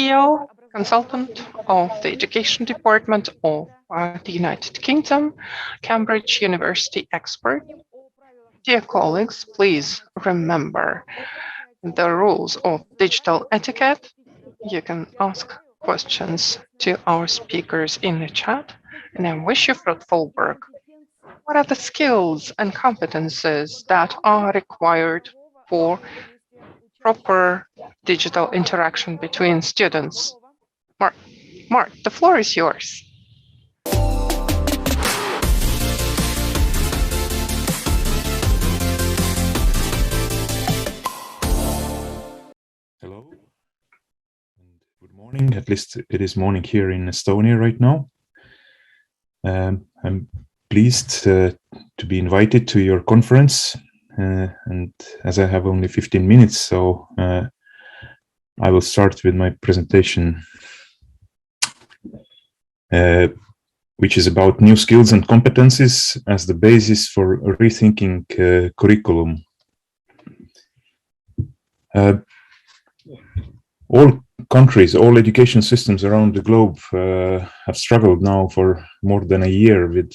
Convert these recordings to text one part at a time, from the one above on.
CEO, consultant of the Education Department of the United Kingdom, Cambridge University expert. Dear colleagues, please remember the rules of digital etiquette. You can ask questions to our speakers in the chat, and I wish you fruitful work. What are the skills and competences that are required for proper digital interaction between students? Mark, the floor is yours. Hello, and good morning. At least it is morning here in Estonia right now. I'm pleased to be invited to your conference, and as I have only 15 minutes, so I will start with my presentation, which is about new skills and competencies as the basis for rethinking curriculum. All countries, all education systems around the globe have struggled now for more than a year with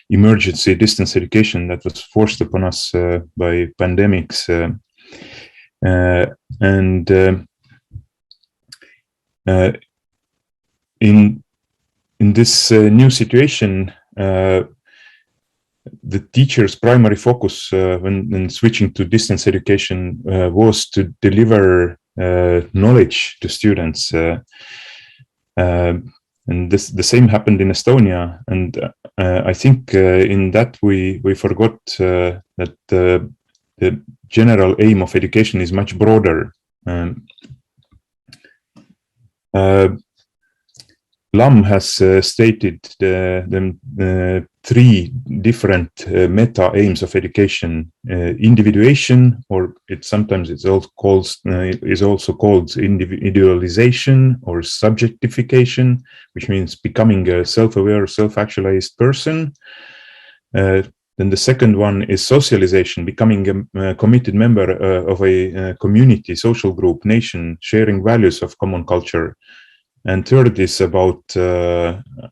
emergency distance education that was forced upon us by pandemics. In this new situation, the teacher's primary focus when switching to distance education was to deliver knowledge to students, and the same happened in Estonia. And I think in that we forgot that the general aim of education is much broader. Lam has stated the three different meta aims of education: individuation, or sometimes it's also called individualization or subjectification, which means becoming a self-aware, self-actualized person. Then the second one is socialization, becoming a committed member of a community, social group, nation, sharing values of common culture. And third is about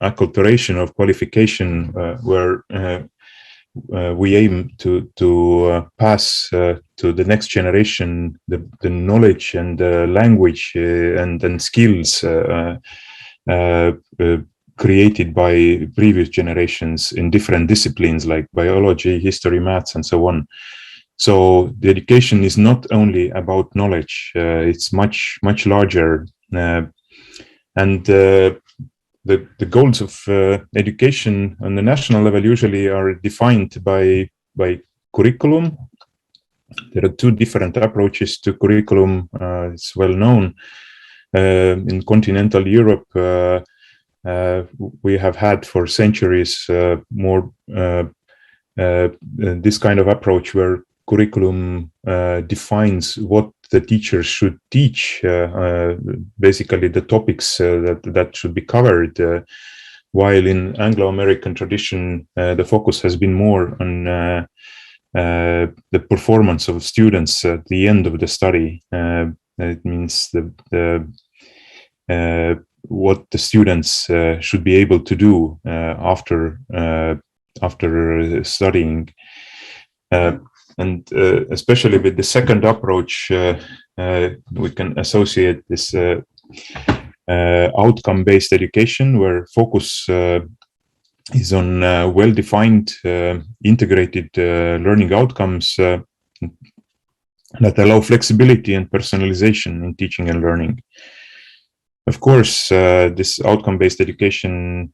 acculturation of qualification, where we aim to pass to the next generation the knowledge and language and skills created by previous generations in different disciplines like biology, history, maths, and so on. So the education is not only about knowledge; it's much larger. And the goals of education on the national level usually are defined by curriculum. There are two different approaches to curriculum. It's well known. In continental Europe, we have had for centuries more this kind of approach where curriculum defines what the teachers should teach, basically the topics that should be covered, while in Anglo-American tradition, the focus has been more on the performance of students at the end of the study. It means what the students should be able to do after studying. And especially with the second approach, we can associate this outcome-based education, where focus is on well-defined, integrated learning outcomes that allow flexibility and personalization in teaching and learning. Of course, this outcome-based education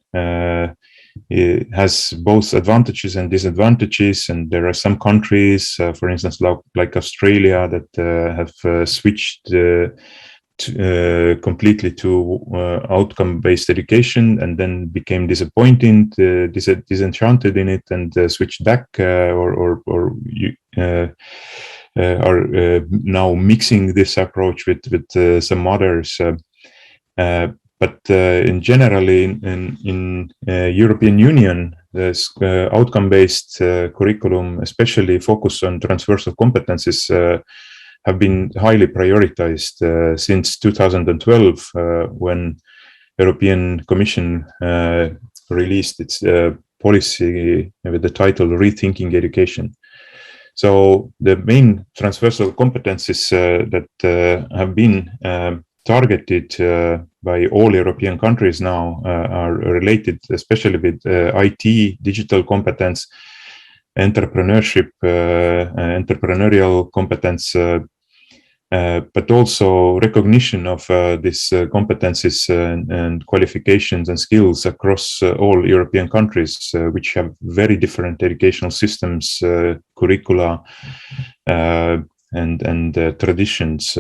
it has both advantages and disadvantages, and there are some countries, for instance, like Australia, that have switched completely to outcome-based education, and then became disappointed, disenchanted in it, and switched back, or are now mixing this approach with some others. But in generally, in European Union, this outcome-based curriculum, especially focus on transversal competences, have been highly prioritized since 2012, when European Commission released its policy with the title Rethinking Education. So the main transversal competences that have been targeted by all European countries now are related especially with IT, digital competence, entrepreneurship, entrepreneurial competence, but also recognition of these competences and qualifications and skills across all European countries, which have very different educational systems, curricula, and traditions.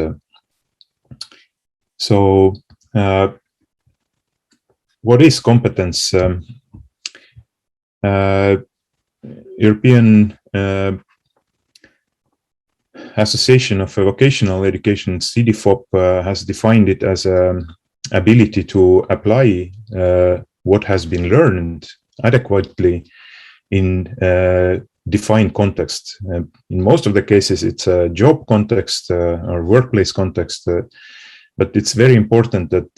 So, what is competence? European Association of Vocational Education, CDFOP, has defined it as ability to apply what has been learned adequately in defined context. In most of the cases, it's a job context or workplace context, but it's very important that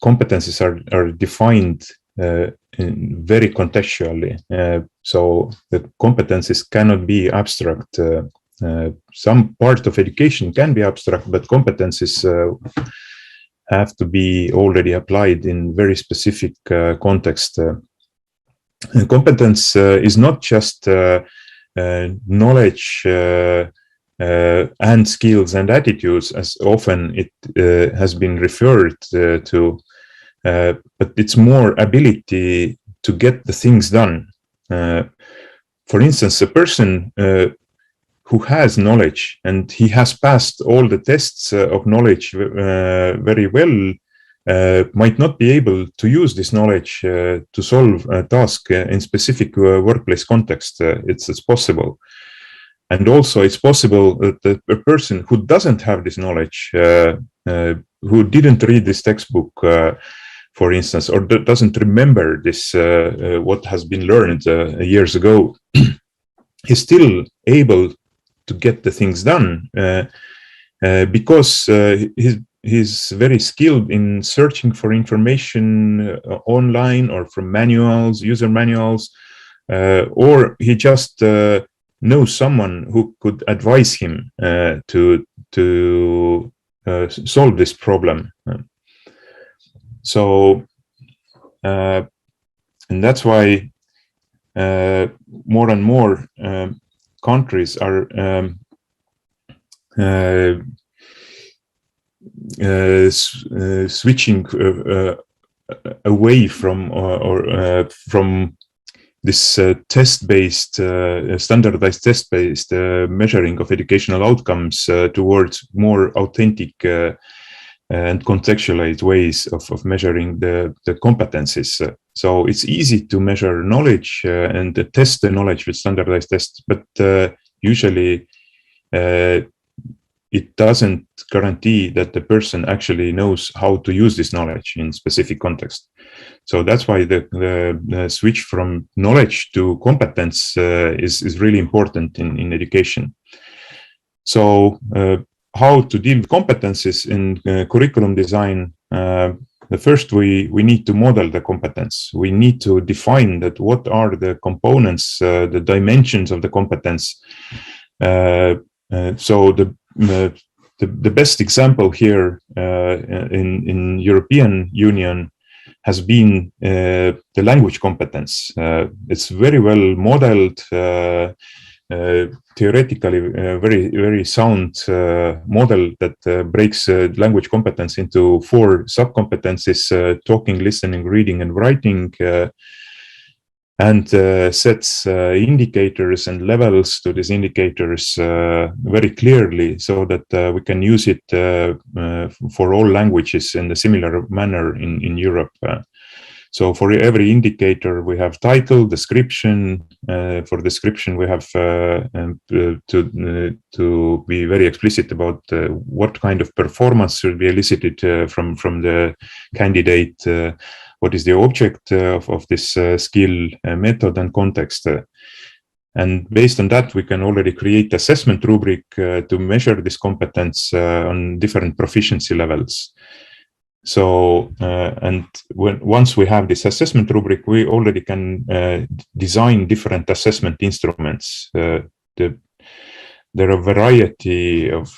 competencies are defined very contextually, so the competencies cannot be abstract. Some part of education can be abstract, but competencies have to be already applied in very specific context. And competence is not just knowledge and skills and attitudes, as often it has been referred to. But it's more ability to get the things done. For instance, a person who has knowledge and he has passed all the tests of knowledge very well might not be able to use this knowledge to solve a task in specific workplace context. It's possible. And also it's possible that a person who doesn't have this knowledge, who didn't read this textbook, for instance, or doesn't remember this, what has been learned years ago, is still able to get the things done because he's very skilled in searching for information online or from manuals, user manuals, or he just knows someone who could advise him to solve this problem. So, and that's why more and more countries are switching away from this test-based, standardized test-based measuring of educational outcomes towards more authentic and contextualized ways of measuring the competencies. So it's easy to measure knowledge and test the knowledge with standardized tests, but usually it doesn't guarantee that the person actually knows how to use this knowledge in specific context. So that's why the switch from knowledge to competence is really important in education. So how to deal with competencies in curriculum design? The first, we need to model the competence. We need to define that what are the components, the dimensions of the competence. So the best example here in European Union has been the language competence. It's very well modeled, theoretically very sound model that breaks language competence into 4 sub-competencies: talking, listening, reading, and writing, and sets indicators and levels to these indicators very clearly, so that we can use it for all languages in a similar manner in Europe. So for every indicator, we have title, description. For description, we have to be very explicit about what kind of performance should be elicited from the candidate, what is the object of this skill, method, and context. And based on that, we can already create assessment rubric to measure this competence on different proficiency levels. So, and once we have this assessment rubric, we already can design different assessment instruments. There are a variety of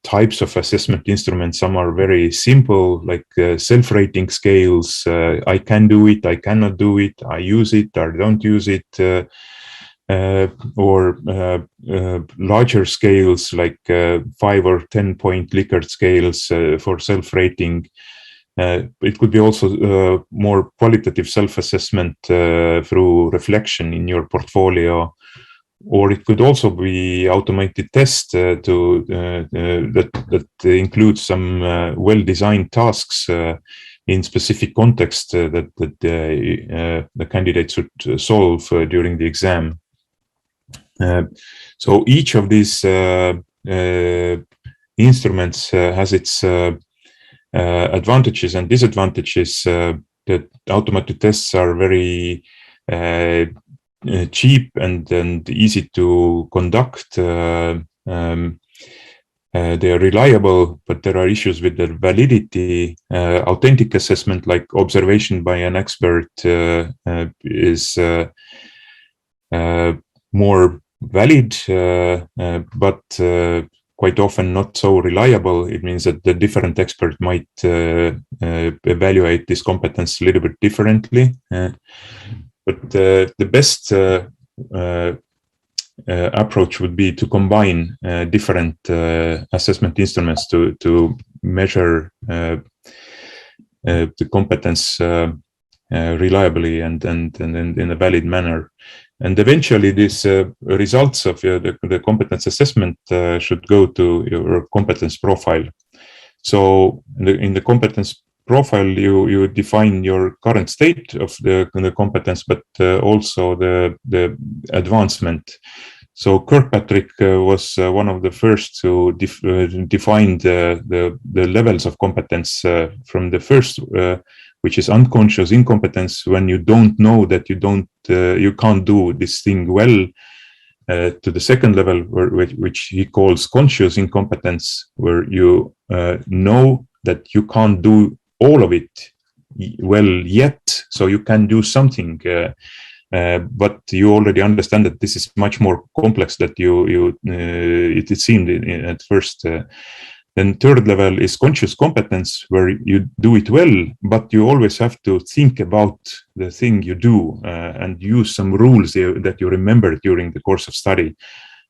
types of assessment instruments. Some are very simple, like self-rating scales. I can do it, I cannot do it, I use it or don't use it. Or larger scales like 5 or 10 point Likert scales for self-rating. It could be also more qualitative self-assessment through reflection in your portfolio, or it could also be automated test that includes some well-designed tasks in specific context that the candidate should solve during the exam. So each of these instruments has its advantages and disadvantages. That automated tests are very cheap and easy to conduct. They are reliable, but there are issues with their validity. Authentic assessment, like observation by an expert, is more valid, but quite often not so reliable. It means that the different expert might evaluate this competence a little bit differently. But the best approach would be to combine different assessment instruments to measure the competence reliably and in a valid manner. And eventually, these results of the competence assessment should go to your competence profile. So in the competence profile, you define your current state of the competence, but also the advancement. So Kirkpatrick was one of the first to define the levels of competence from the first, which is unconscious incompetence, when you don't know that you can't do this thing well, to the second level, which he calls conscious incompetence, where you know that you can't do all of it well yet, so you can do something, but you already understand that this is much more complex than it seemed at first. Then third level is conscious competence, where you do it well, but you always have to think about the thing you do and use some rules that you remember during the course of study.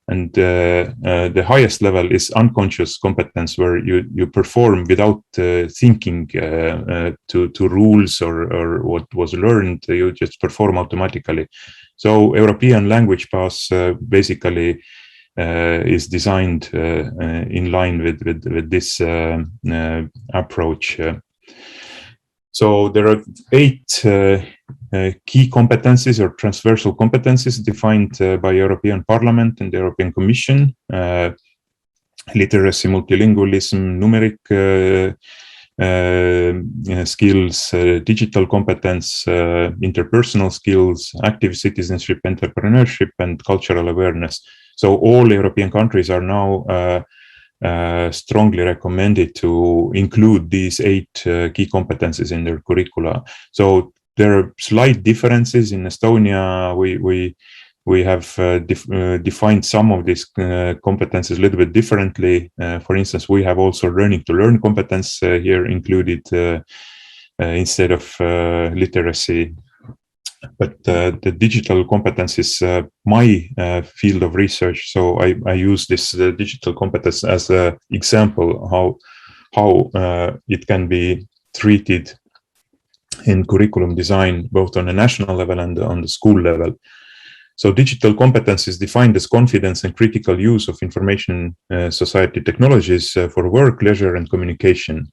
And the highest level is unconscious competence, where you perform without thinking to rules or what was learned. You just perform automatically. So European language pass basically is designed in line with this approach. So there are 8 key competencies or transversal competencies defined by European Parliament and the European Commission: literacy, multilingualism, numeric skills, digital competence, interpersonal skills, active citizenship, entrepreneurship, and cultural awareness. So all European countries are now strongly recommended to include these 8 key competencies in their curricula. So there are slight differences. In Estonia, we have defined some of these competences a little bit differently. For instance, we have also learning to learn competence here included instead of literacy. But the digital competence is my field of research, so I use this digital competence as an example how it can be treated in curriculum design, both on a national level and on the school level. So digital competence is defined as confidence and critical use of information society technologies for work, leisure, and communication.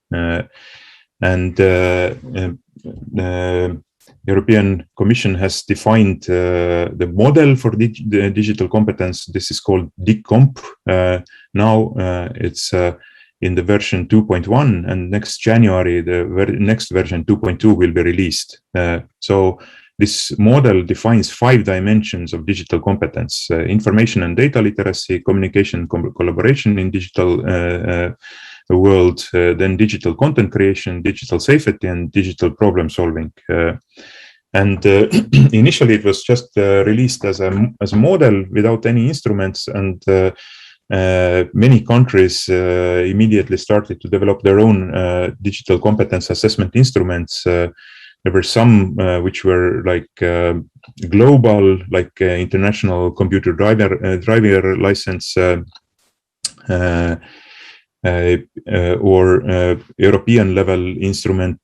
European Commission has defined the model for the digital competence. This is called DICCOMP. Now it's in the version 2.1, and next January, the next version 2.2 will be released. So this model defines 5 dimensions of digital competence: information and data literacy, communication, collaboration in digital world, then digital content creation, digital safety, and digital problem solving. Initially, it was just released as a model without any instruments, and many countries immediately started to develop their own digital competence assessment instruments. There were some which were like global, like international computer driver license, or European level instrument,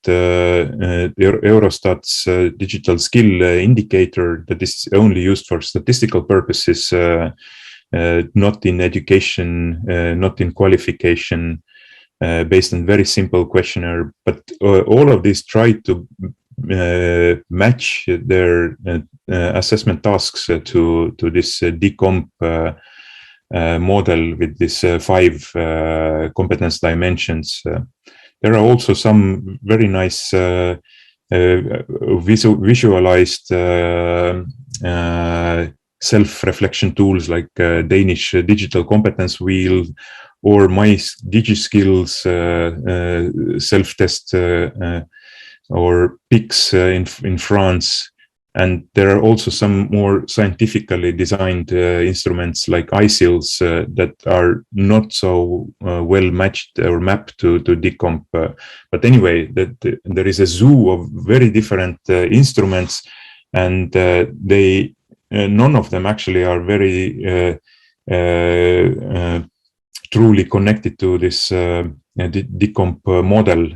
Eurostat's digital skill indicator that is only used for statistical purposes, not in education, not in qualification, based on very simple questionnaire. But all of these try to match their assessment tasks to this DCOMP model with these 5 competence dimensions. There are also some very nice visualized self-reflection tools like Danish Digital Competence Wheel or My DigiSkills self-test, or PIX in France. And there are also some more scientifically designed instruments like ISILs that are not so well matched or mapped to DCOMP. But anyway, there is a zoo of very different instruments, and they none of them actually are very truly connected to this DCOMP model.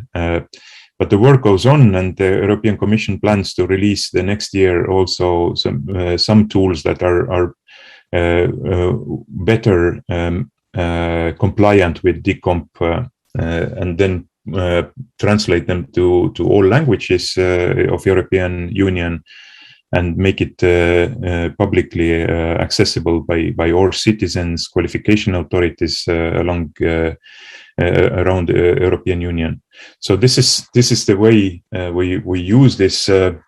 But the work goes on, and the European Commission plans to release the next year also some tools that are better compliant with DCOMP, and then translate them to all languages of European Union and make it publicly accessible by all citizens, qualification authorities around the European Union. So this is the way we use this the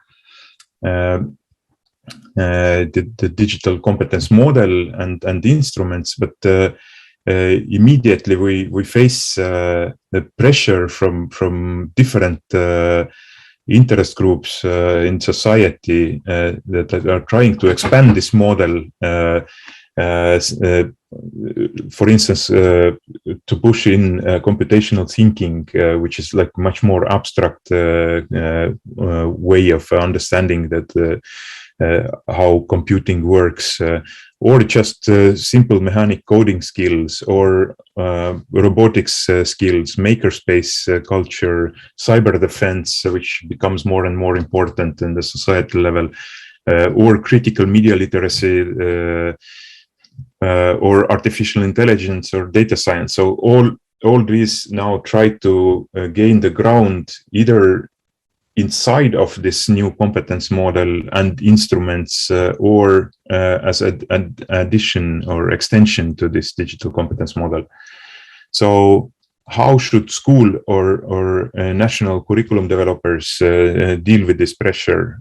digital competence model and instruments, but immediately we face the pressure from different interest groups in society that are trying to expand this model. For instance, to push in computational thinking, which is like much more abstract way of understanding that how computing works, or just simple mechanic coding skills, or robotics skills, makerspace culture, cyber defense, which becomes more and more important in the societal level, or critical media literacy, or artificial intelligence or data science. So all these now try to gain the ground either inside of this new competence model and instruments, or as an addition or extension to this digital competence model. So how should school or national curriculum developers deal with this pressure?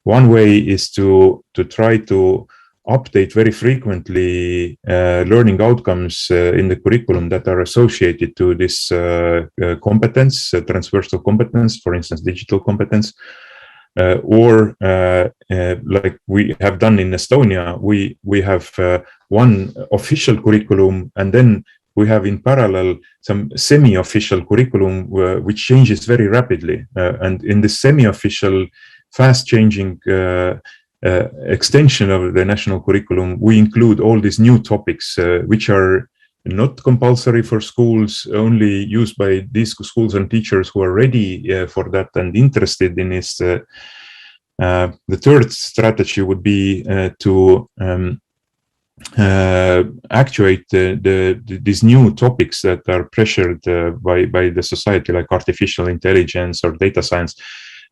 One way is to try to update very frequently learning outcomes in the curriculum that are associated to this competence, transversal competence, for instance, digital competence, or like we have done in Estonia, we have one official curriculum, and then we have in parallel some semi-official curriculum which changes very rapidly. And in the semi-official, fast-changing extension of the national curriculum, we include all these new topics which are not compulsory for schools, only used by these schools and teachers who are ready for that and interested in this. The third strategy would be to actuate these new topics that are pressured by the society, like artificial intelligence or data science,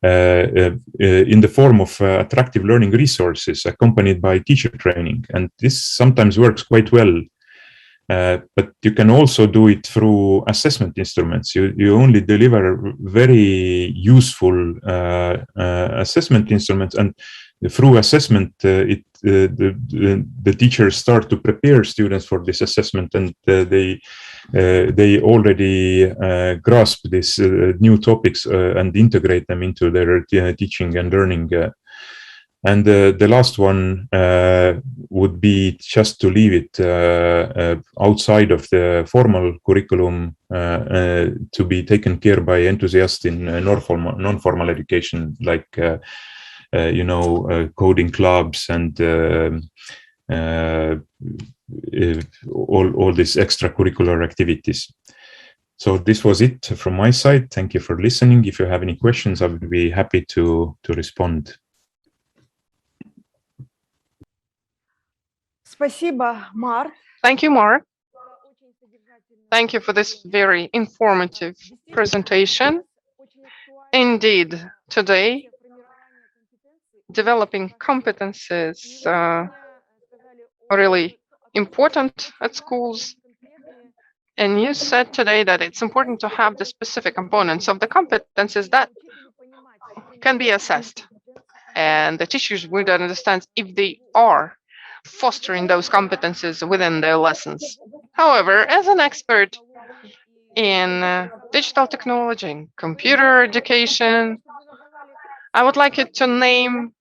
in the form of attractive learning resources accompanied by teacher training. And this sometimes works quite well. But you can also do it through assessment instruments. You only deliver very useful assessment instruments, and through assessment, the teachers start to prepare students for this assessment, and they already grasp these new topics and integrate them into their teaching and learning. And the last one would be just to leave it outside of the formal curriculum to be taken care by enthusiasts in non-formal education, like coding clubs and all these extracurricular activities. So this was it from my side. Thank you for listening. If you have any questions, I would be happy to respond. Thank you, Mark. Thank you for this very informative presentation. Indeed, today, developing competences are really important at schools. And you said today that it's important to have the specific components of the competences that can be assessed. And the teachers would understand if they are fostering those competences within their lessons. However, as an expert in digital technology and computer education, I would like you to name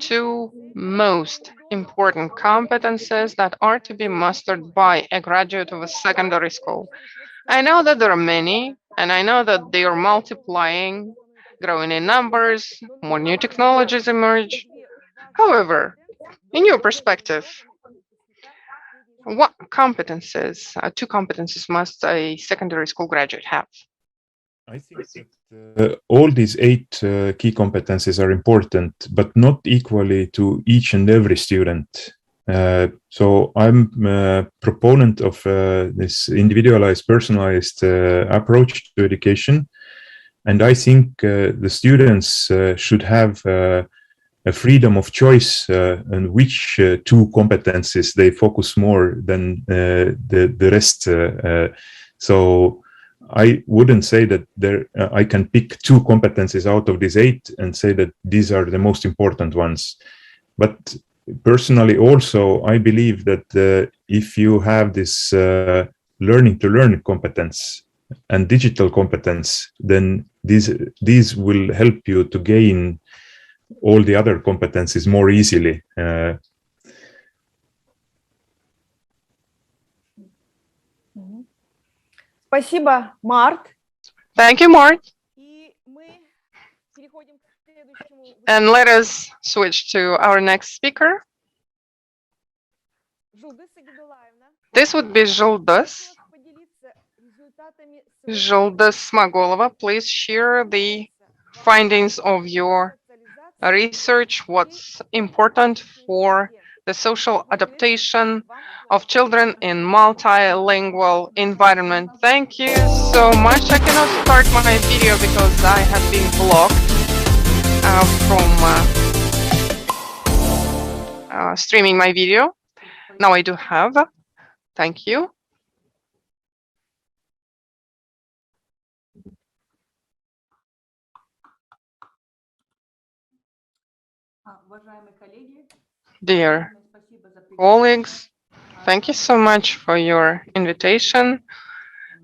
two most important competences that are to be mastered by a graduate of a secondary school. I know that there are many, and I know that they are multiplying, growing in numbers, more new technologies emerge. However, in your perspective, what competences, two competences must a secondary school graduate have? I think that all these 8 key competencies are important, but not equally to each and every student. So I'm a proponent of this individualized, personalized approach to education. And I think the students should have a freedom of choice on which 2 competencies they focus more than the rest. So I wouldn't say that I can pick 2 competencies out of these 8 and say that these are the most important ones. But personally, also, I believe that if you have this learning to learn competence and digital competence, then these will help you to gain all the other competencies more easily. Спасибо, Март. Thank you, Mark. And let us switch to our next speaker. This would be Zhuldas. Zhuldas Smagulova, please share the findings of your research, what's important for the social adaptation of children in multilingual environment. Thank you so much. I cannot start my video because I have been blocked from streaming my video. Now I do have. Thank you. Dear colleagues, thank you so much for your invitation.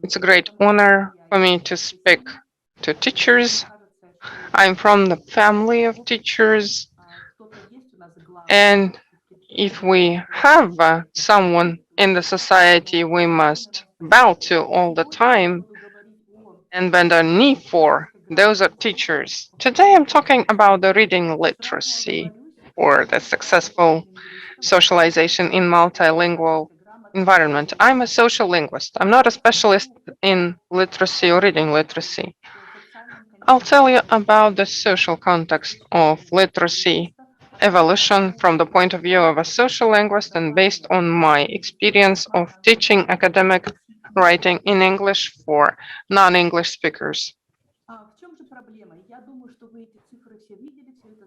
It's a great honor for me to speak to teachers. I'm from the family of teachers, and if we have someone in the society we must bow to all the time and bend our knee for, those are teachers. Today I'm talking about the reading literacy or the successful socialization in multilingual environment. I'm a social linguist. I'm not a specialist in literacy or reading literacy. I'll tell you about the social context of literacy evolution from the point of view of a social linguist and based on my experience of teaching academic writing in English for non-English speakers.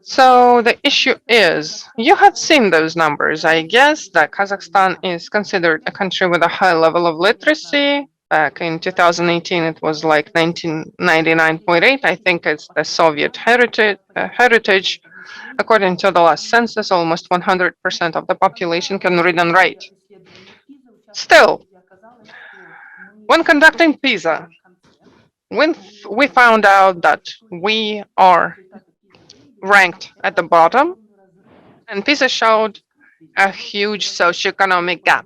So the issue is, you have seen those numbers. I guess that Kazakhstan is considered a country with a high level of literacy. Back in 2018, it was like 1999.8. I think it's the Soviet heritage. According to the last census, almost 100% of the population can read and write. Still, when conducting PISA, when we found out that we are ranked at the bottom, and PISA showed a huge socioeconomic gap,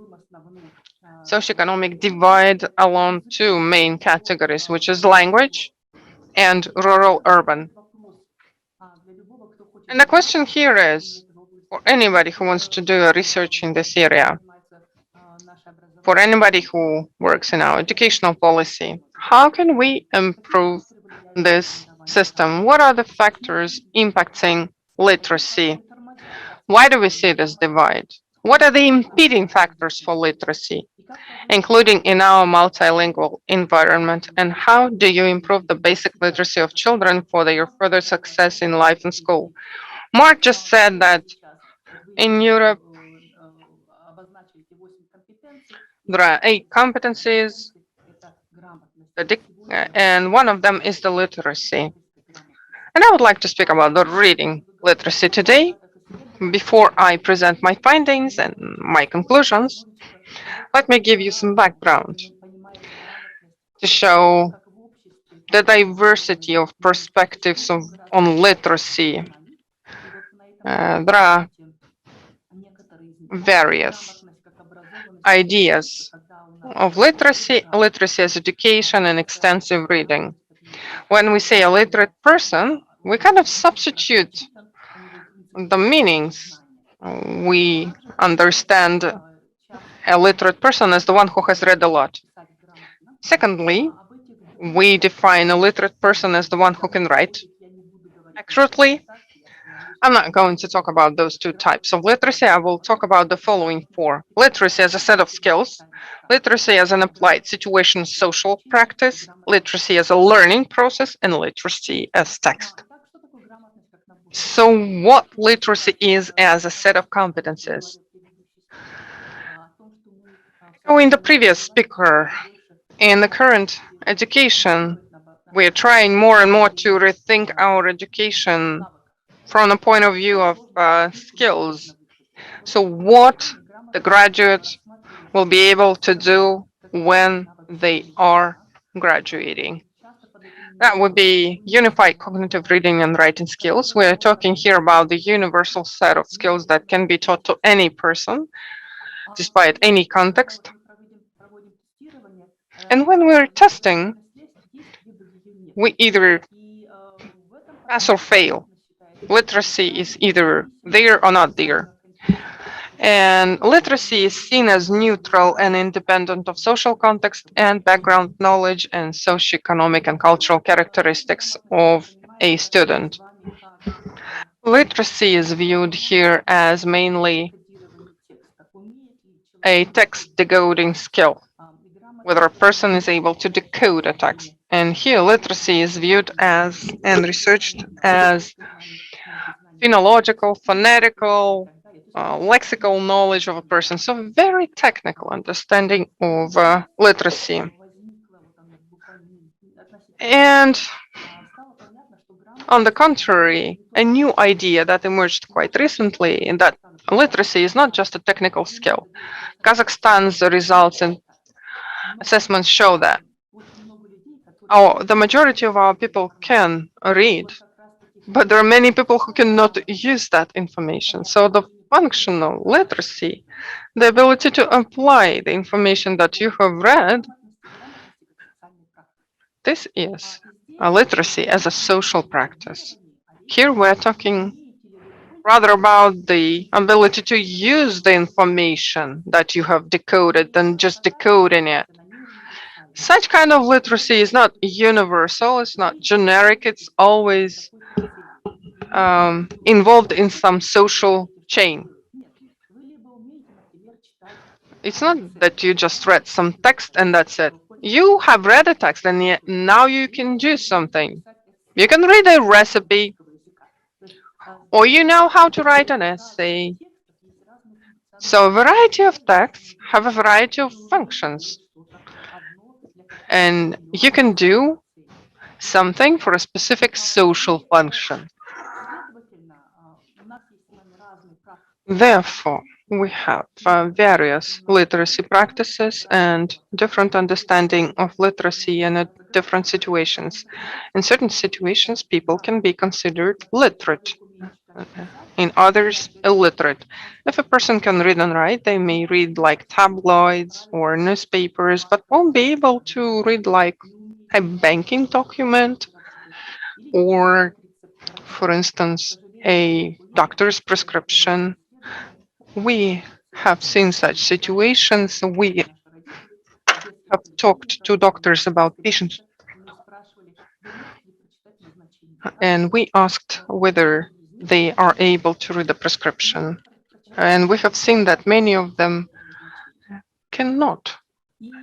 socioeconomic divide along two main categories, which is language and rural-urban. And the question here is, for anybody who wants to do a research in this area, for anybody who works in our educational policy, how can we improve this system? What are the factors impacting literacy? Why do we see this divide? What are the impeding factors for literacy, including in our multilingual environment? And how do you improve the basic literacy of children for their further success in life and school? Mark just said that in Europe, there are 8 competencies, and one of them is the literacy. And I would like to speak about the reading literacy today. Before I present my findings and my conclusions, let me give you some background to show the diversity of perspectives on literacy. There are various ideas of literacy, literacy as education and extensive reading. When we say a literate person, we kind of substitute the meanings. We understand a literate person as the one who has read a lot. Secondly, we define a literate person as the one who can write accurately. I'm not going to talk about those 2 types of literacy. I will talk about the following 4. Literacy as a set of skills, literacy as an applied situation social practice, literacy as a learning process, and literacy as text. So what literacy is as a set of competences? In the previous speaker, in the current education, we are trying more and more to rethink our education from the point of view of skills. So what the graduates will be able to do when they are graduating. That would be unified cognitive reading and writing skills. We're talking here about the universal set of skills that can be taught to any person, despite any context. And when we're testing, we either pass or fail. Literacy is either there or not there. And literacy is seen as neutral and independent of social context and background knowledge and socioeconomic and cultural characteristics of a student. Literacy is viewed here as mainly a text decoding skill, whether a person is able to decode a text. And here literacy is viewed as and researched as phonological, phonetical, lexical knowledge of a person, so very technical understanding of literacy. And on the contrary, a new idea that emerged quite recently in that literacy is not just a technical skill. Kazakhstan's results and assessments show that the majority of our people can read, but there are many people who cannot use that information. So the functional literacy, the ability to apply the information that you have read, this is a literacy as a social practice. Here we're talking rather about the ability to use the information that you have decoded than just decoding it. Such kind of literacy is not universal, it's not generic, it's always involved in some social chain. It's not that you just read some text and that's it. You have read a text and now you can do something. You can read a recipe, or you know how to write an essay. So a variety of texts have a variety of functions, and you can do something for a specific social function. Therefore, we have various literacy practices and different understanding of literacy in different situations. In certain situations, people can be considered literate. In others, illiterate. If a person can read and write, they may read like tabloids or newspapers, but won't be able to read like a banking document or, for instance, a doctor's prescription. We have seen such situations. We have talked to doctors about patients, and we asked whether they are able to read the prescription. And we have seen that many of them cannot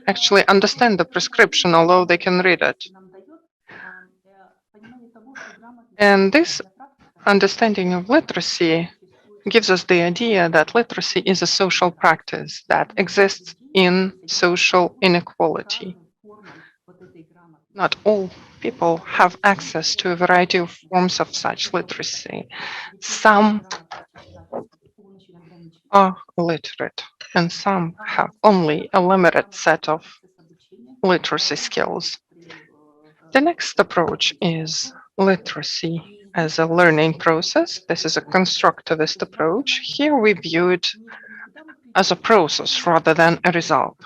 actually understand the prescription, although they can read it. And this understanding of literacy gives us the idea that literacy is a social practice that exists in social inequality. Not all people have access to a variety of forms of such literacy. Some are literate, and some have only a limited set of literacy skills. The next approach is literacy as a learning process. This is a constructivist approach. Here we view it as a process rather than a result.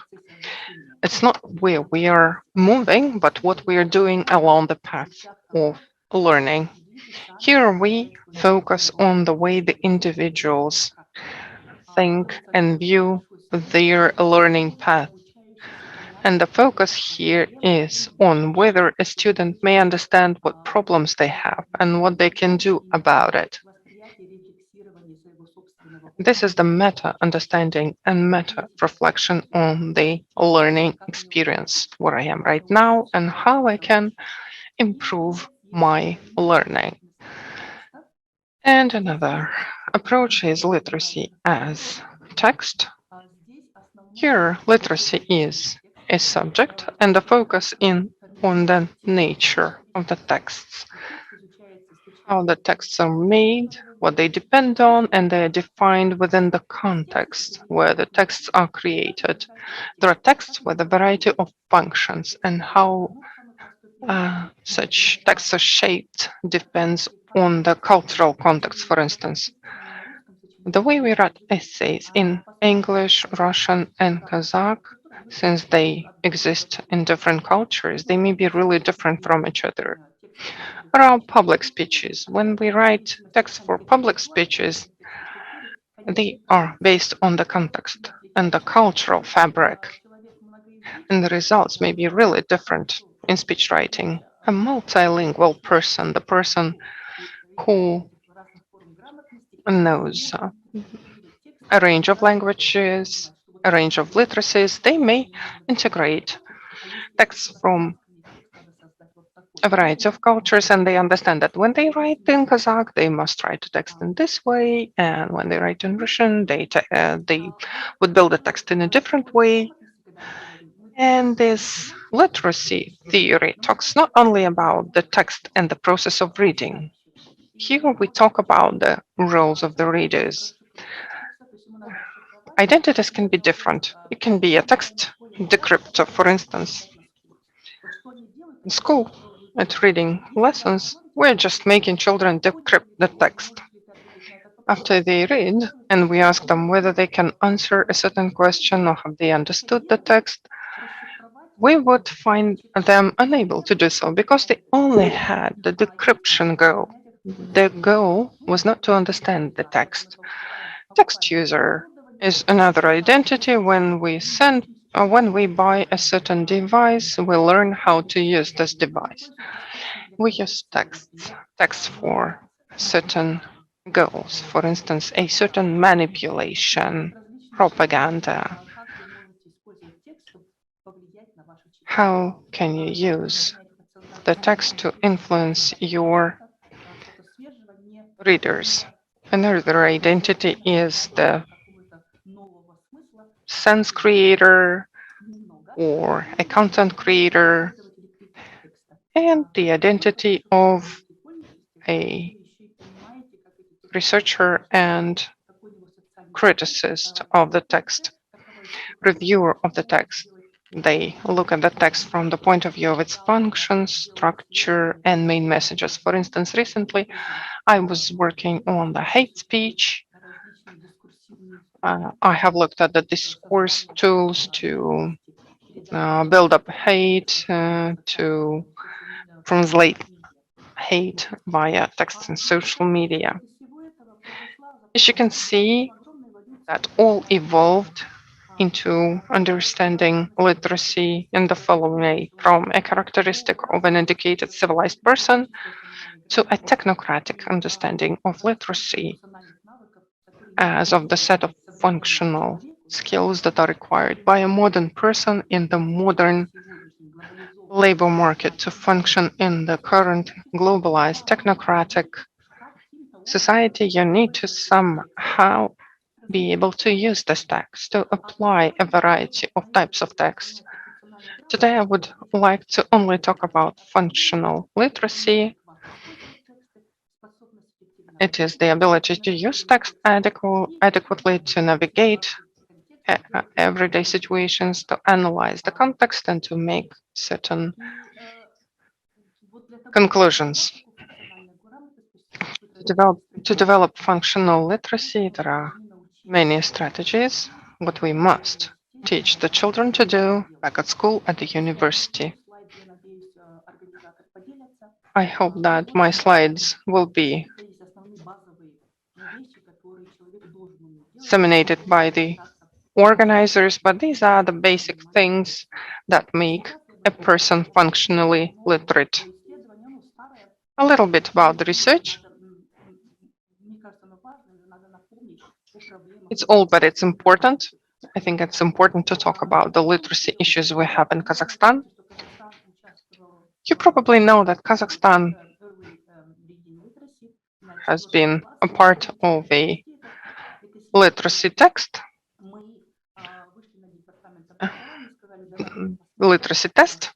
It's not where we are moving, but what we are doing along the path of learning. Here we focus on the way the individuals think and view their learning path. And the focus here is on whether a student may understand what problems they have and what they can do about it. This is the meta understanding and meta reflection on the learning experience, where I am right now and how I can improve my learning. And another approach is literacy as text. Here, literacy is a subject and the focus on the nature of the texts, how the texts are made, what they depend on, and they are defined within the context where the texts are created. There are texts with a variety of functions, and how such texts are shaped depends on the cultural context, for instance. The way we write essays in English, Russian, and Kazakh, since they exist in different cultures, they may be really different from each other. Around public speeches, when we write texts for public speeches, they are based on the context and the cultural fabric, and the results may be really different in speech writing. A multilingual person, the person who knows a range of languages, a range of literacies, they may integrate texts from a variety of cultures, and they understand that when they write in Kazakh, they must write a text in this way, and when they write in Russian, they would build a text in a different way. And this literacy theory talks not only about the text and the process of reading. Here we talk about the roles of the readers. Identities can be different. It can be a text decryptor, for instance. In school, at reading lessons, we're just making children decrypt the text. After they read, and we ask them whether they can answer a certain question or have they understood the text, we would find them unable to do so because they only had the decryption goal. Their goal was not to understand the text. Text user is another identity. When we buy a certain device, we learn how to use this device. We use text for certain goals. For instance, a certain manipulation, propaganda. How can you use the text to influence your readers? Another identity is the sense creator or a content creator, and the identity of a researcher and criticist of the text, reviewer of the text. They look at the text from the point of view of its function, structure, and main messages. For instance, recently I was working on the hate speech. I have looked at the discourse tools to build up hate, to translate hate via text and social media. As you can see, that all evolved into understanding literacy in the following way: from a characteristic of an educated civilized person to a technocratic understanding of literacy as of the set of functional skills that are required by a modern person in the modern labor market to function in the current globalized technocratic society. You need to somehow be able to use this text to apply a variety of types of text. Today, I would like to only talk about functional literacy. It is the ability to use text adequately to navigate everyday situations, to analyze the context, and to make certain conclusions. To develop functional literacy, there are many strategies. What we must teach the children to do back at school, at the university. I hope that my slides will be disseminated by the organizers, but these are the basic things that make a person functionally literate. A little bit about the research. It's old, but it's important. I think it's important to talk about the literacy issues we have in Kazakhstan. You probably know that Kazakhstan has been a part of a literacy text, literacy test.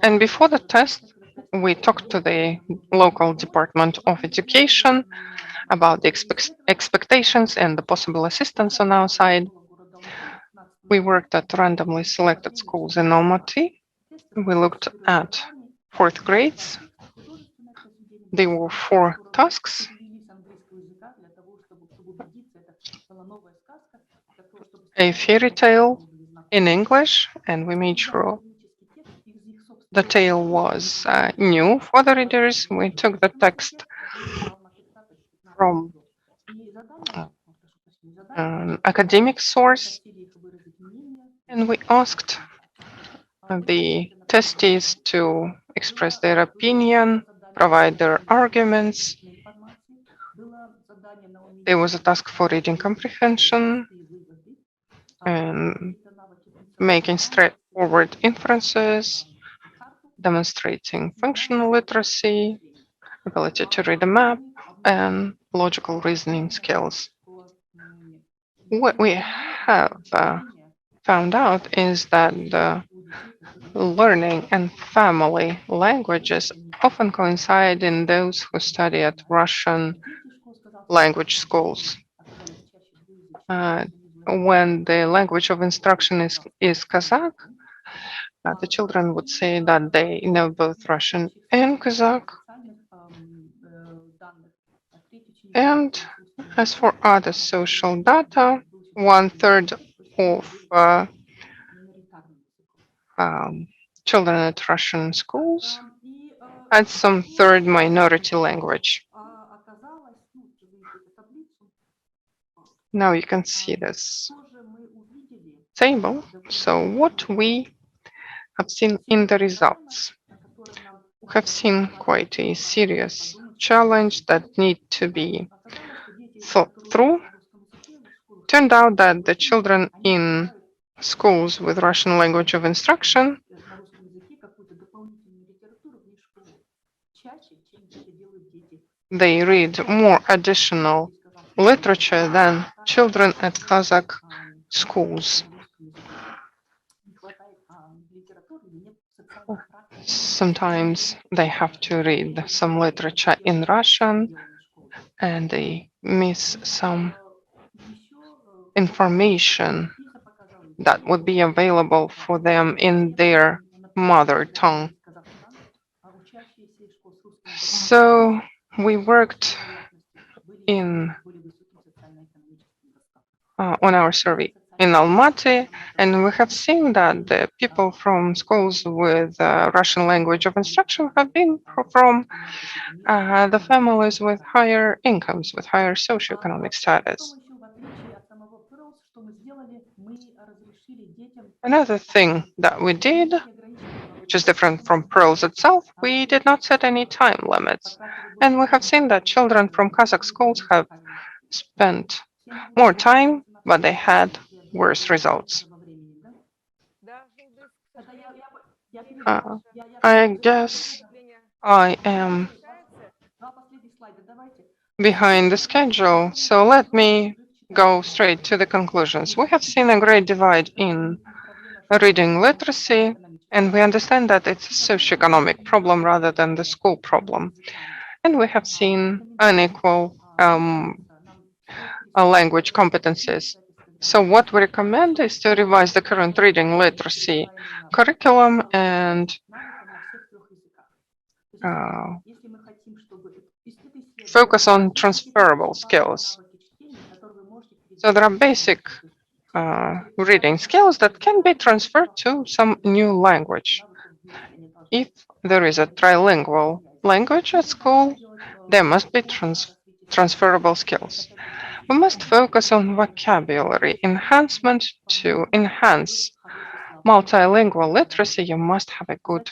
And before the test, we talked to the local Department of Education about the expectations and the possible assistance on our side. We worked at randomly selected schools in Almaty. We looked at fourth grades. There were 4 tasks. A fairy tale in English, and we made sure the tale was new for the readers. We took the text from an academic source, and we asked the testees to express their opinion, provide their arguments. There was a task for reading comprehension and making straightforward inferences, demonstrating functional literacy, ability to read a map, and logical reasoning skills. What we have found out is that the learning and family languages often coincide in those who study at Russian language schools. When the language of instruction is Kazakh, the children would say that they know both Russian and Kazakh. And as for other social data, 1/3 of children at Russian schools had some third minority language. Now you can see this table. So what we have seen in the results, we have seen quite a serious challenge that need to be thought through. Turned out that the children in schools with Russian language of instruction they read more additional literature than children at Kazakh schools. Sometimes they have to read some literature in Russian and they miss some information that would be available for them in their mother tongue. So we worked on our survey in Almaty, and we have seen that the people from schools with Russian language of instruction have been from the families with higher incomes, with higher socioeconomic status. Another thing that we did, which is different from Pearls itself, we did not set any time limits. And we have seen that children from Kazakh schools have spent more time, but they had worse results. I guess I am behind the schedule, so let me go straight to the conclusions. We have seen a great divide in reading literacy, and we understand that it's a socioeconomic problem rather than the school problem. And we have seen unequal language competencies. So what we recommend is to revise the current reading literacy curriculum and focus on transferable skills. So there are basic reading skills that can be transferred to some new language. If there is a trilingual language at school, there must be transferable skills. We must focus on vocabulary enhancement. To enhance multilingual literacy, you must have a good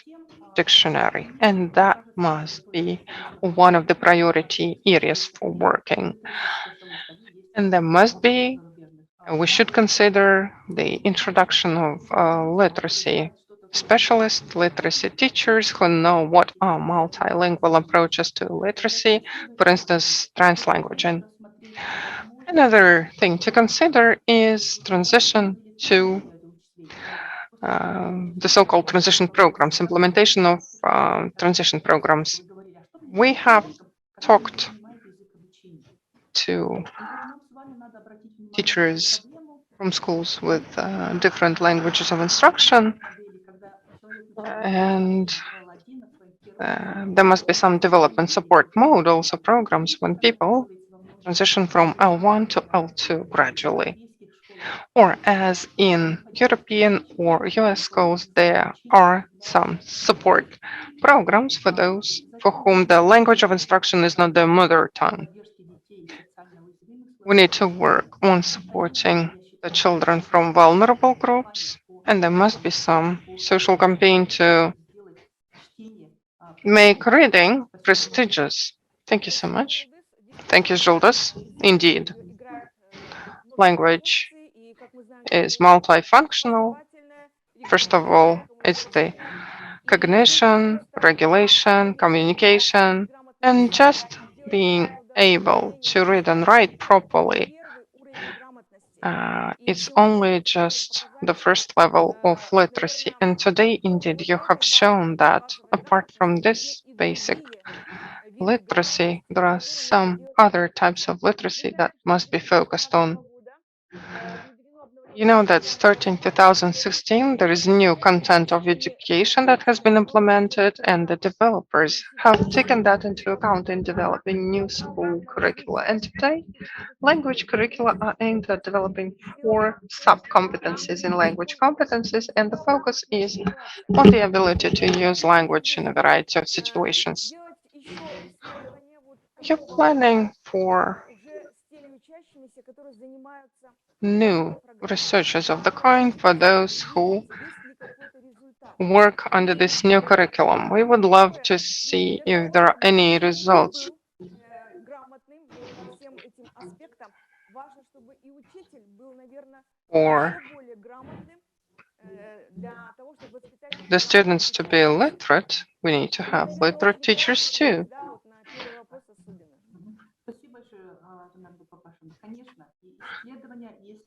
dictionary, and that must be one of the priority areas for working. And there must be, we should consider the introduction of literacy specialists, literacy teachers who know what are multilingual approaches to literacy, for instance, translanguage. And another thing to consider is transition to the so-called transition programs, implementation of transition programs. We have talked to teachers from schools with different languages of instruction, and there must be some development support models or programs when people transition from L1 to L2 gradually. Or as in European or US schools, there are some support programs for those for whom the language of instruction is not their mother tongue. We need to work on supporting the children from vulnerable groups, and there must be some social campaign to make reading prestigious. Thank you so much. Thank you, Zoldas. Indeed, language is multifunctional. First of all, it's the cognition, regulation, communication, and just being able to read and write properly. It's only just the first level of literacy. And today, indeed, you have shown that apart from this basic literacy, there are some other types of literacy that must be focused on. You know that starting 2016, there is new content of education that has been implemented, and the developers have taken that into account in developing new school curricula. And today, language curricula are aimed at developing 4 sub-competencies in language competencies, and the focus is on the ability to use language in a variety of situations. You're planning for new researches of the kind for those who work under this new curriculum. We would love to see if there are any results. For the students to be literate, we need to have literate teachers too.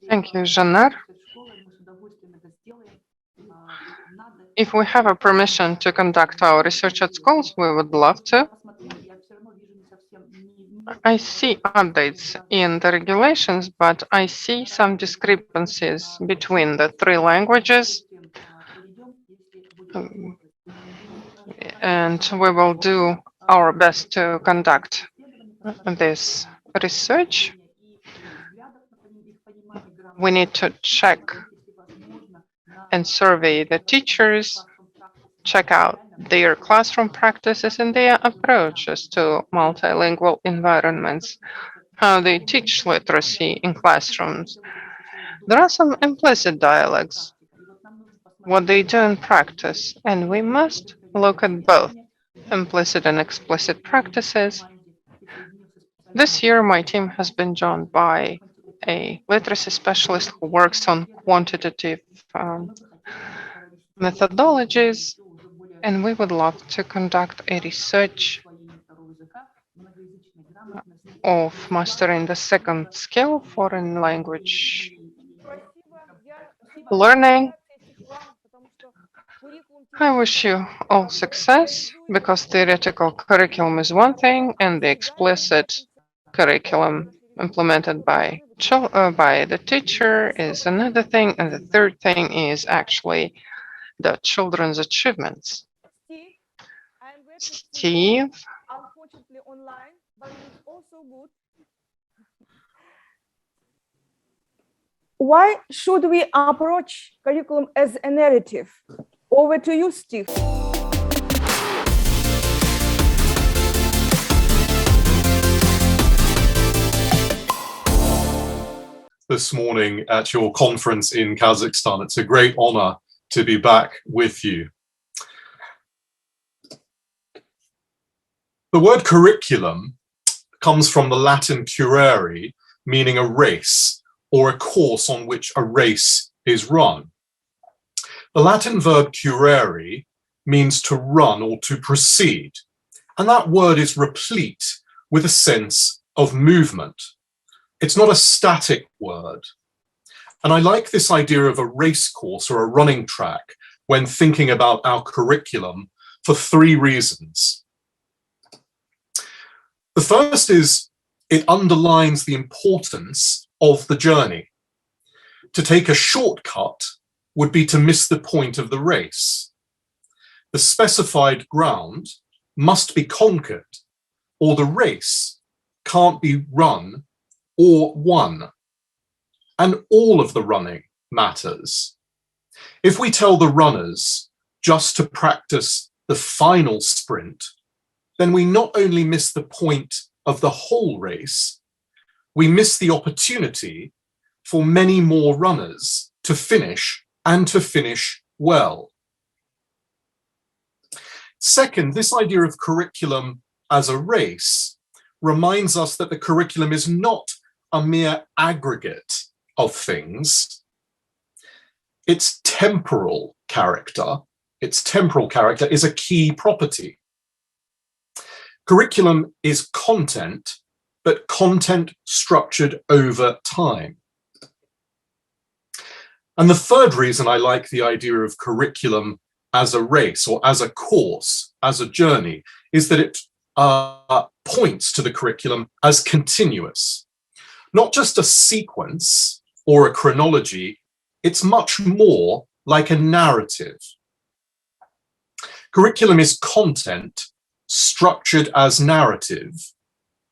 Thank you, Жанар. If we have a permission to conduct our research at schools, we would love to. I see updates in the regulations, but I see some discrepancies between the three languages. And we will do our best to conduct this research. We need to check and survey the teachers, check out their classroom practices and their approaches to multilingual environments, how they teach literacy in classrooms. There are some implicit dialogues, what they do in practice, and we must look at both implicit and explicit practices. This year, my team has been joined by a literacy specialist who works on quantitative methodologies, and we would love to conduct a research of mastering the second skill, foreign language learning. I wish you all success, because theoretical curriculum is one thing and the explicit curriculum implemented by the teacher is another thing, and the third thing is actually the children's achievements. Steve, unfortunately online, but it's also good. Why should we approach curriculum as a narrative? Over to you, Steve. This morning at your conference in Kazakhstan. It's a great honor to be back with you. The word curriculum comes from the Latin curere, meaning a race or a course on which a race is run. The Latin verb curere means to run or to proceed, and that word is replete with a sense of movement. It's not a static word. And I like this idea of a race course or a running track when thinking about our curriculum for three reasons. The first is it underlines the importance of the journey. To take a shortcut would be to miss the point of the race. The specified ground must be conquered, or the race can't be run or won. And all of the running matters. If we tell the runners just to practice the final sprint, then we not only miss the point of the whole race, we miss the opportunity for many more runners to finish and to finish well. Second, this idea of curriculum as a race reminds us that the curriculum is not a mere aggregate of things. Its temporal character is a key property. Curriculum is content, but content structured over time. And the third reason I like the idea of curriculum as a race or as a course, as a journey, is that it points to the curriculum as continuous. Not just a sequence or a chronology, it's much more like a narrative. Curriculum is content structured as narrative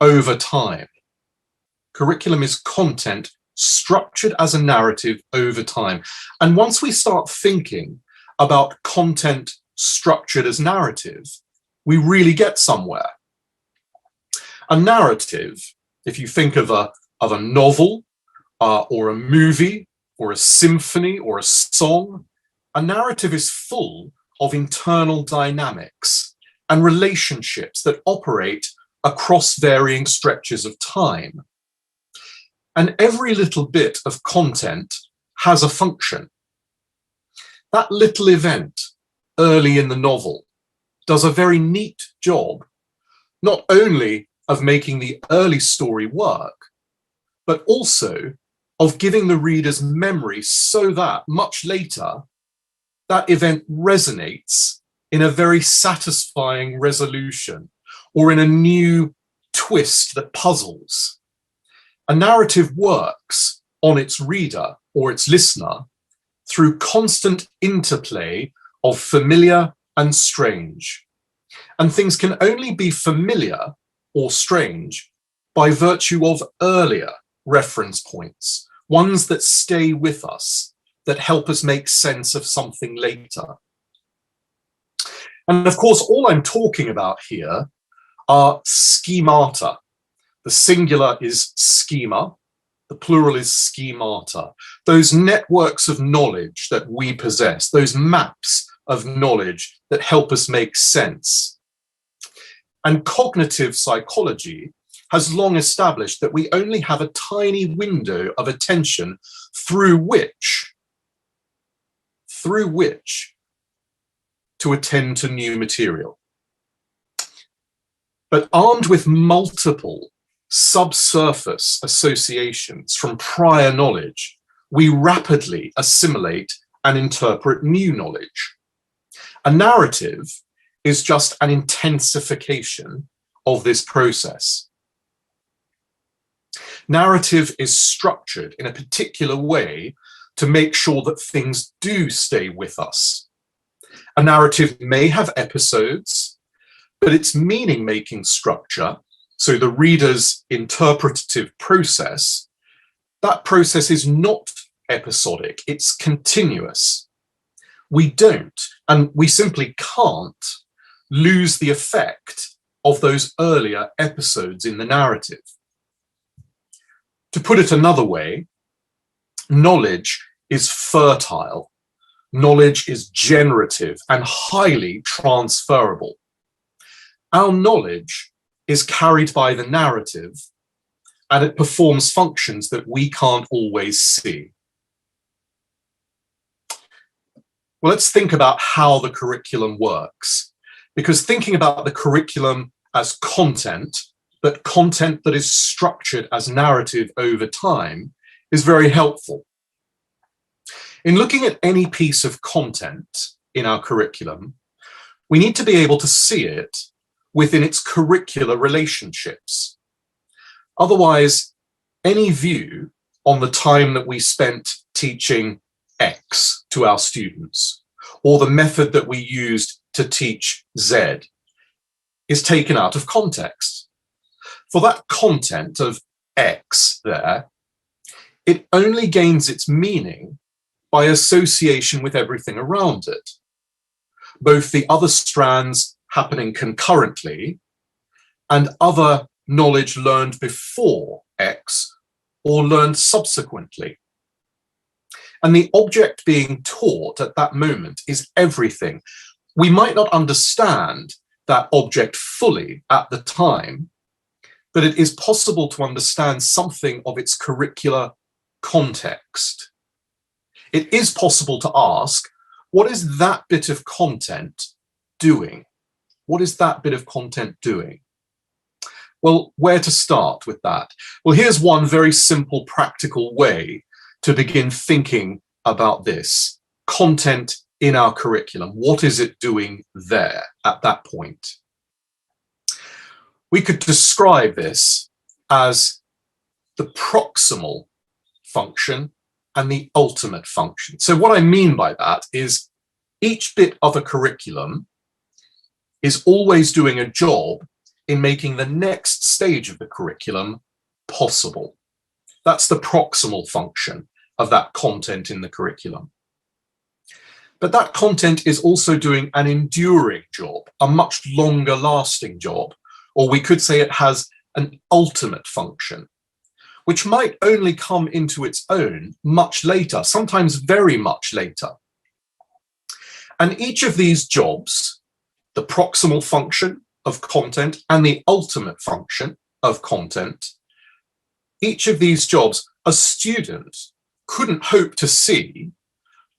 over time. Curriculum is content structured as a narrative over time. And once we start thinking about content structured as narrative, we really get somewhere. A narrative, if you think of a novel or a movie or a symphony or a song, a narrative is full of internal dynamics and relationships that operate across varying stretches of time. And every little bit of content has a function. That little event early in the novel does a very neat job, not only of making the early story work, but also of giving the reader's memory so that much later, that event resonates in a very satisfying resolution or in a new twist that puzzles. A narrative works on its reader or its listener through constant interplay of familiar and strange. And things can only be familiar or strange by virtue of earlier reference points, ones that stay with us, that help us make sense of something later. And of course, all I'm talking about here are schemata. The singular is schema, the plural is schemata. Those networks of knowledge that we possess, those maps of knowledge that help us make sense. And cognitive psychology has long established that we only have a tiny window of attention through which to attend to new material. But armed with multiple subsurface associations from prior knowledge, we rapidly assimilate and interpret new knowledge. A narrative is just an intensification of this process. Narrative is structured in a particular way to make sure that things do stay with us. A narrative may have episodes, but its meaning-making structure, so the reader's interpretative process, that process is not episodic, it's continuous. We don't, and we simply can't, lose the effect of those earlier episodes in the narrative. To put it another way, knowledge is fertile, knowledge is generative and highly transferable. Our knowledge is carried by the narrative and it performs functions that we can't always see. Well, let's think about how the curriculum works, because thinking about the curriculum as content, but content that is structured as narrative over time, is very helpful. In looking at any piece of content in our curriculum, we need to be able to see it within its curricular relationships. Otherwise, any view on the time that we spent teaching X to our students, or the method that we used to teach Z, is taken out of context. For that content of X there, it only gains its meaning by association with everything around it, both the other strands happening concurrently and other knowledge learned before X or learned subsequently. And the object being taught at that moment is everything. We might not understand that object fully at the time, but it is possible to understand something of its curricular context. It is possible to ask, what is that bit of content doing? What is that bit of content doing? Well, where to start with that? Well, here's one very simple, practical way to begin thinking about this. Content in our curriculum. What is it doing there at that point? We could describe this as the proximal function and the ultimate function. So what I mean by that is each bit of a curriculum is always doing a job in making the next stage of the curriculum possible. That's the proximal function of that content in the curriculum. But that content is also doing an enduring job, a much longer lasting job, or we could say it has an ultimate function, which might only come into its own much later, sometimes very much later. And each of these jobs, the proximal function of content and the ultimate function of content, each of these jobs a student couldn't hope to see,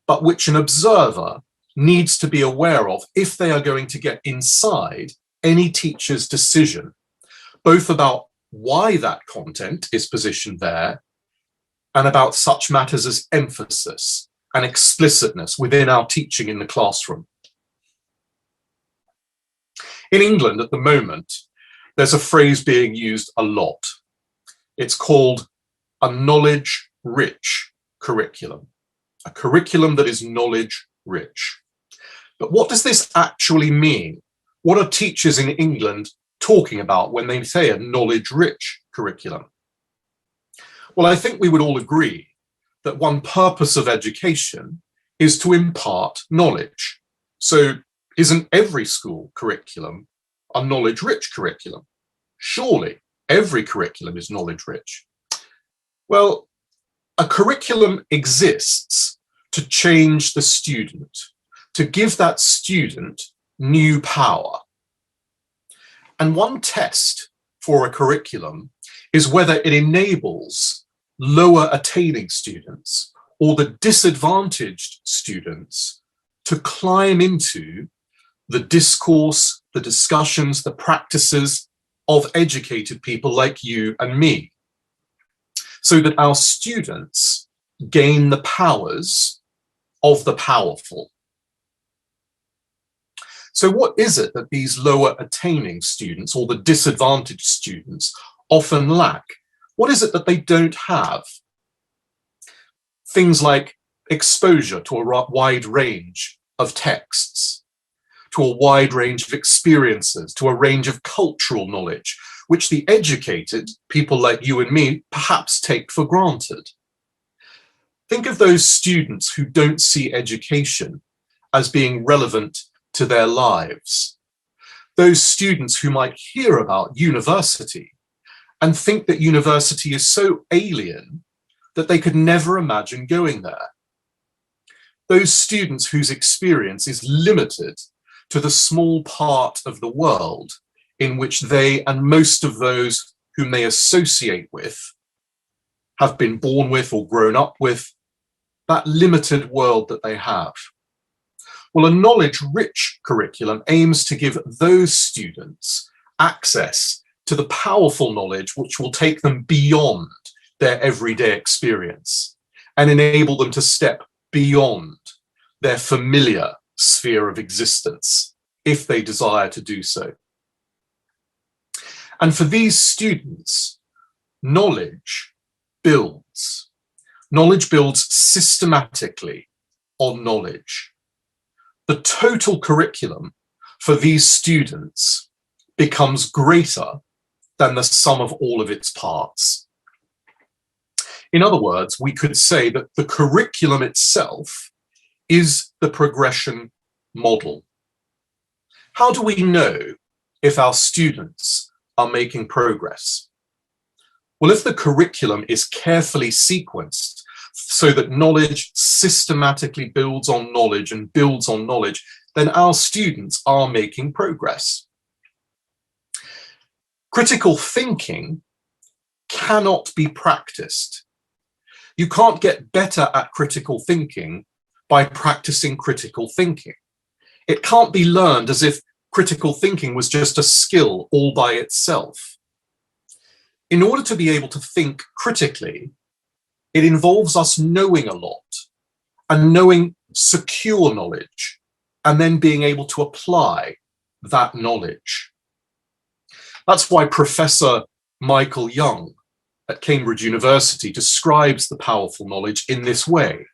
but which an observer needs to be aware of if they are going to get inside any teacher's decision, both about why that content is positioned there and about such matters as emphasis and explicitness within our teaching in the classroom. In England at the moment, there's a phrase being used a lot. It's called a knowledge-rich curriculum, a curriculum that is knowledge-rich. But what does this actually mean? What are teachers in England talking about when they say a knowledge-rich curriculum? Well, I think we would all agree that one purpose of education is to impart knowledge. So isn't every school curriculum a knowledge-rich curriculum? Surely every curriculum is knowledge-rich. Well, a curriculum exists to change the student, to give that student new power. And one test for a curriculum is whether it enables lower attaining students or the disadvantaged students to climb into the discourse, the discussions, the practices of educated people like you and me, so that our students gain the powers of the powerful. So what is it that these lower attaining students or the disadvantaged students often lack? What is it that they don't have? Things like exposure to a wide range of texts, to a wide range of experiences, to a range of cultural knowledge, which the educated, people like you and me, perhaps take for granted. Think of those students who don't see education as being relevant to their lives. Those students who might hear about university and think that university is so alien that they could never imagine going there. Those students whose experience is limited to the small part of the world in which they and most of those whom they associate with have been born with or grown up with, that limited world that they have. Well, a knowledge-rich curriculum aims to give those students access to the powerful knowledge which will take them beyond their everyday experience and enable them to step beyond their familiar sphere of existence, if they desire to do so. And for these students, knowledge builds. Knowledge builds systematically on knowledge. The total curriculum for these students becomes greater than the sum of all of its parts. In other words, we could say that the curriculum itself is the progression model. How do we know if our students are making progress? Well, if the curriculum is carefully sequenced so that knowledge systematically builds on knowledge and builds on knowledge, then our students are making progress. Critical thinking cannot be practiced. You can't get better at critical thinking by practicing critical thinking. It can't be learned as if critical thinking was just a skill all by itself. In order to be able to think critically, it involves us knowing a lot and knowing secure knowledge and then being able to apply that knowledge. That's why Professor Michael Young at Cambridge University describes the powerful knowledge in this way.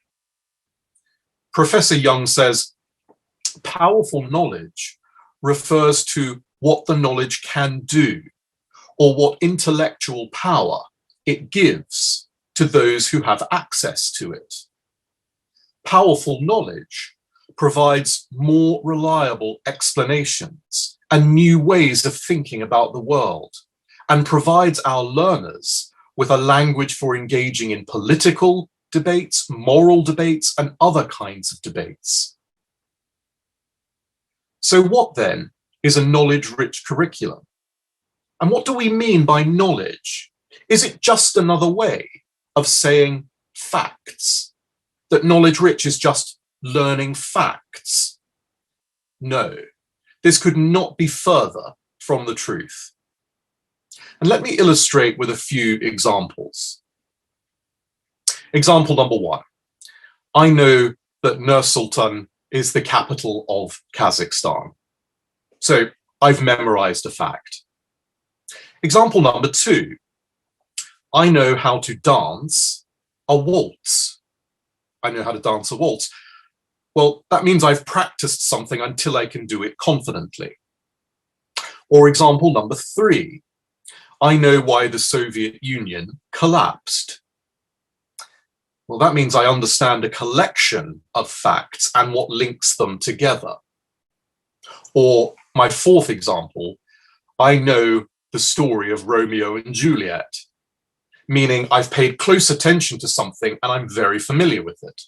Professor Young says, powerful knowledge refers to what the knowledge can do or what intellectual power it gives to those who have access to it. Powerful knowledge provides more reliable explanations and new ways of thinking about the world, and provides our learners with a language for engaging in political debates, moral debates, and other kinds of debates. So what then is a knowledge-rich curriculum? And what do we mean by knowledge? Is it just another way of saying facts? That knowledge-rich is just learning facts? No, this could not be further from the truth. And let me illustrate with a few examples. Example number one. I know that Nur-Sultan is the capital of Kazakhstan. So I've memorized a fact. Example number two. I know how to dance a waltz. I know how to dance a waltz. Well, that means I've practiced something until I can do it confidently. Or example number three. I know why the Soviet Union collapsed. Well, that means I understand a collection of facts and what links them together. Or my fourth example, I know the story of Romeo and Juliet, meaning I've paid close attention to something and I'm very familiar with it.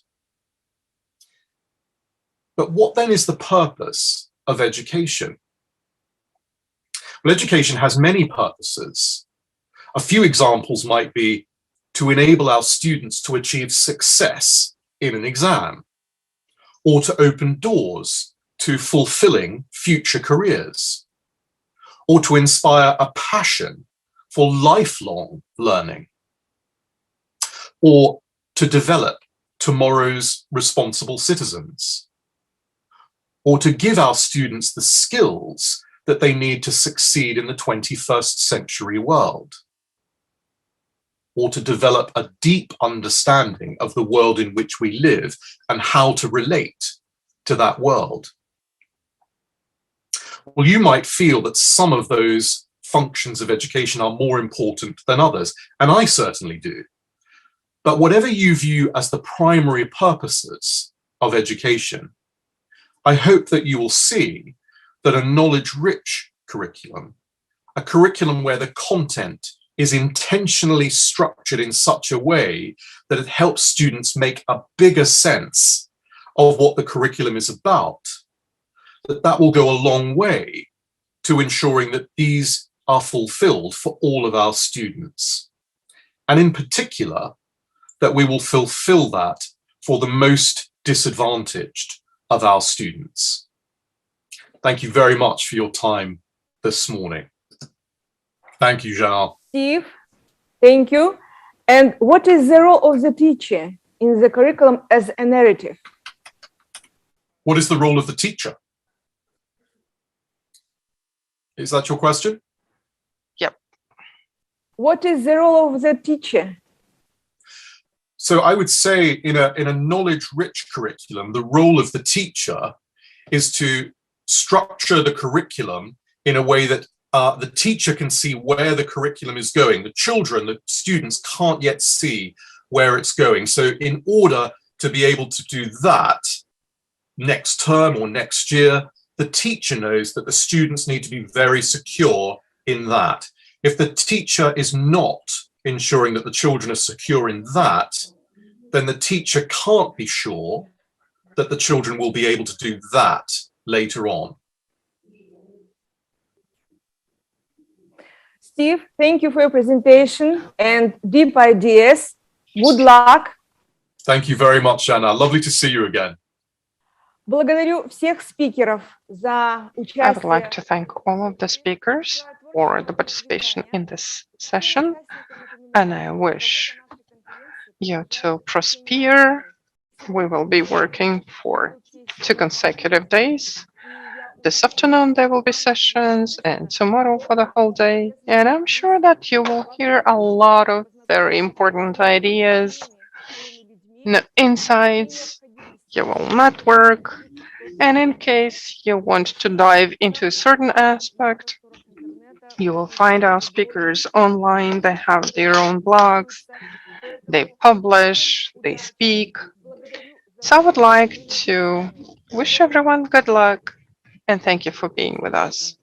But what then is the purpose of education? Well, education has many purposes. A few examples might be to enable our students to achieve success in an exam, or to open doors to fulfilling future careers, or to inspire a passion for lifelong learning, or to develop tomorrow's responsible citizens, or to give our students the skills that they need to succeed in the 21st century world, or to develop a deep understanding of the world in which we live and how to relate to that world. Well, you might feel that some of those functions of education are more important than others, and I certainly do. But whatever you view as the primary purposes of education, I hope that you will see that a knowledge-rich curriculum, a curriculum where the content is intentionally structured in such a way that it helps students make a bigger sense of what the curriculum is about, that will go a long way to ensuring that these are fulfilled for all of our students. And in particular, that we will fulfill that for the most disadvantaged of our students. Thank you very much for your time this morning. Thank you, Jean. Steve, thank you. And what is the role of the teacher in the curriculum as a narrative? What is the role of the teacher? Is that your question? Yep. What is the role of the teacher? So I would say in a knowledge-rich curriculum, the role of the teacher is to structure the curriculum in a way that the teacher can see where the curriculum is going. The children, the students can't yet see where it's going. So in order to be able to do that next term or next year, the teacher knows that the students need to be very secure in that. If the teacher is not ensuring that the children are secure in that, then the teacher can't be sure that the children will be able to do that later on. Steve, thank you for your presentation and deep ideas. Good luck. Thank you very much, Anna. Lovely to see you again. Благодарю всех спикеров за участие. I would like to thank all of the speakers for the participation in this session, and I wish you to prosper. We will be working for 2 consecutive days. This afternoon there will be sessions, and tomorrow for the whole day. And I'm sure that you will hear a lot of very important ideas, insights. You will network, and in case you want to dive into a certain aspect, you will find our speakers online. They have their own blogs, they publish, they speak. So I would like to wish everyone good luck and thank you for being with us.